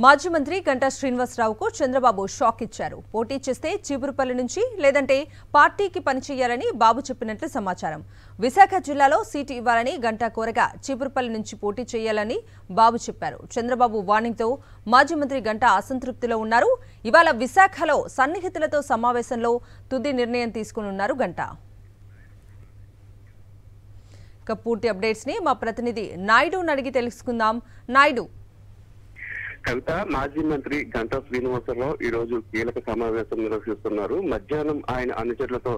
మాజీ మంత్రి గంటా శ్రీనివాసరావుకు చంద్రబాబు షాక్ ఇచ్చారు. పోటీ చేస్తే చీపురుపల్లి నుంచి లేదంటే పార్టీకి పనిచేయాలని బాబు చెప్పినట్లు సమాచారం. విశాఖ జిల్లాలో సీటు ఇవ్వాలని గంటా కోరగా చీపురుపల్లి నుంచి పోటీ చేయాలని బాబు చెప్పారు. చంద్రబాబు వార్నింగ్తో మాజీ మంత్రి గంటా అసంతృప్తిలో ఉన్నారు. ఇవాళ విశాఖలో సన్నిహితులతో సమావేశంలో తుది నిర్ణయం తీసుకున్నారు గంటా. ఇక పూర్తి అప్డేట్స్ ని మా ప్రతినిధి నాయుడుని అడిగి తెలుసుకుందాం. నాయుడు, కవిత, మాజీ మంత్రి గంటా శ్రీనివాసరావు ఈ రోజు కీలక సమావేశం నిర్వహిస్తున్నారు. మధ్యాహ్నం ఆయన అనుచరులతో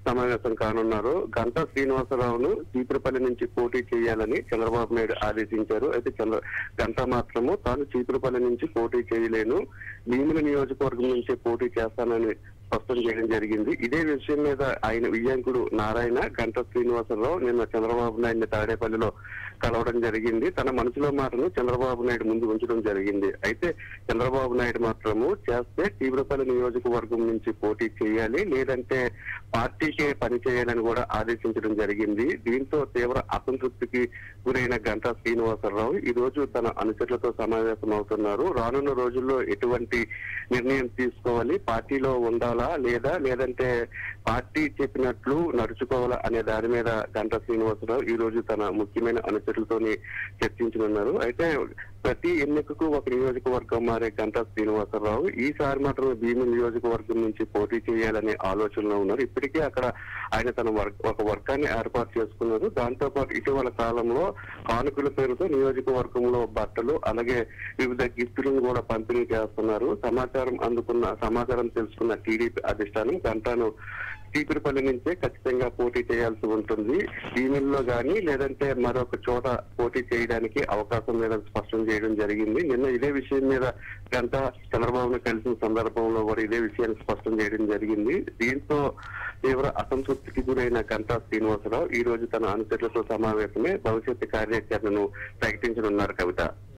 సమావేశం కానున్నారు. గంటా శ్రీనివాసరావును చీపురుపల్లి నుంచి పోటీ చేయాలని చంద్రబాబు నాయుడు ఆదేశించారు. అయితే గంటా మాత్రము తాను చీపురుపల్లి నుంచి పోటీ చేయలేను, భీమిలి నియోజకవర్గం నుంచి పోటీ చేస్తానని స్పష్టం చేయడం జరిగింది. ఇదే విషయం మీద ఆయన వియ్యంకుడు నారాయణ గంటా శ్రీనివాసరావు నిన్న చంద్రబాబు నాయుడిని తాడేపల్లిలో కలవడం జరిగింది. తన మనసులో మాటను చంద్రబాబు నాయుడు ముందు ఉంచడం జరిగింది. అయితే చంద్రబాబు నాయుడు మాత్రము చేస్తే చీపురుపల్లి నియోజకవర్గం నుంచి పోటీ చేయాలి, లేదంటే పార్టీకే పని చేయాలని కూడా ఆదేశించడం జరిగింది. దీంతో తీవ్ర అసంతృప్తికి గురైన గంటా శ్రీనివాసరావు ఈ రోజు తన అనుచరులతో సమావేశం అవుతున్నారు. రానున్న రోజుల్లో ఎటువంటి నిర్ణయం తీసుకోవాలి, పార్టీలో ఉండాలా లేదంటే పార్టీ చెప్పినట్లు నడుచుకోవాలా అనే దాని మీద గంటా శ్రీనివాసరావు ఈ రోజు తన ముఖ్యమైన అనుచరులతోని చర్చించనున్నారు. అయితే ప్రతి ఎన్నికకు ఒక నియోజకవర్గం మారే గంటా శ్రీనివాసరావు ఈసారి మాత్రం భీమిలి నియోజకవర్గం నుంచి పోటీ చేయాలనే ఆలోచనలో ఉన్నారు. ఇప్పటికే అక్కడ ఆయన తన ఒక వర్గాన్ని ఏర్పాటు చేసుకున్నారు. దాంతో పాటు ఇటీవల కాలంలో కానుకల పేరుతో నియోజకవర్గంలో బట్టలు అలాగే వివిధ గిఫ్టులను కూడా పంపిణీ చేస్తున్నారు. సమాచారం తెలుసుకున్న టీడీపీ అధిష్టానం గంటాను చీపురుపల్లి నుంచే ఖచ్చితంగా పోటీ చేయాల్సి ఉంటుంది, భీమిలిలో గానీ లేదంటే మరొక చోట పోటీ చేయడానికి అవకాశం లేదని స్పష్టం చేయడం జరిగింది. నిన్న ఇదే విషయం మీద గంటా చంద్రబాబును కలిసిన సందర్భంలో కూడా ఇదే విషయాన్ని స్పష్టం చేయడం జరిగింది. దీంతో తీవ్ర అసంతృప్తికి గురైన గంటా శ్రీనివాసరావు ఈ రోజు తన అనుచరులతో సమావేశమే భవిష్యత్తు కార్యాచరణను ప్రకటించనున్నారు. కవిత.